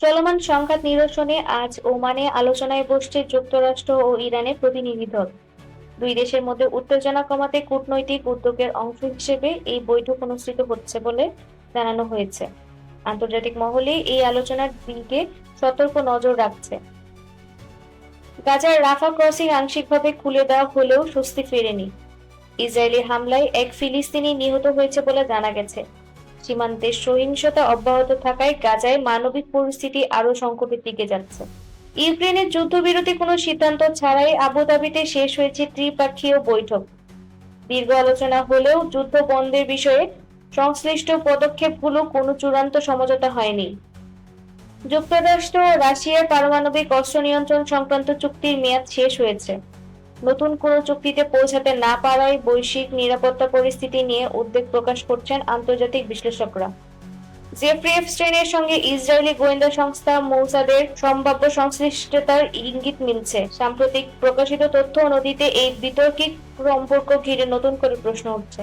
চলমান সংঘাত নিরসনে আজ ওমানে আলোচনায় বসছে যুক্তরাষ্ট্র ও ইরানের প্রতিনিধি দল। দুই দেশের মধ্যে উত্তেজনা কমাতে কূটনৈতিক উদ্যোগের অংশ হিসেবে এই বৈঠক অনুষ্ঠিত হচ্ছে বলে জানানো হয়েছে। আন্তর্জাতিক মহলে এই আলোচনার দিকে সতর্ক নজর রাখছে। গাজার রাফা ক্রসিং আংশিকভাবে খুলে দেওয়া হলেও স্বস্তি ফেরেনি। ইসরায়েলি হামলায় এক ফিলিস্তিনি নিহত হয়েছে বলে জানা গেছে। সীমান্তে সহিংসতা অব্যাহত থাকায় গাজায় মানবিক পরিস্থিতি আরও সংকটের দিকে যাচ্ছে। ইউক্রেনের যুদ্ধবিরতি কোনো সিদ্ধান্ত ছাড়াই আবুধাবিতে শেষ হয়েছে ত্রিপক্ষীয় বৈঠক। দীর্ঘ আলোচনা হলেও যুদ্ধ বন্ধের বিষয়ে সংশ্লিষ্ট পদক্ষেপগুলো কোনো চূড়ান্ত সমঝোতা হয়নি। যুক্তরাষ্ট্র ও রাশিয়ার পারমাণবিক অস্ত্র নিয়ন্ত্রণ সংক্রান্ত চুক্তির মেয়াদ শেষ হয়েছে। নতুন কোনো চুক্তিতে পৌঁছাতে না পারায় বৈশ্বিক নিরাপত্তা পরিস্থিতি নিয়ে উদ্বেগ প্রকাশ করছেন আন্তর্জাতিক বিশ্লেষকরা। জেফ্রি এপস্টাইনের সঙ্গে ইসরায়েলি গোয়েন্দা সংস্থা মোসাদের সম্ভাব্য সংশ্লিষ্টতার ইঙ্গিত মিলছে। সাম্প্রতিক প্রকাশিত তথ্য নদীতে এই বিতর্কিত সম্পর্ক ঘিরে নতুন করে প্রশ্ন উঠছে।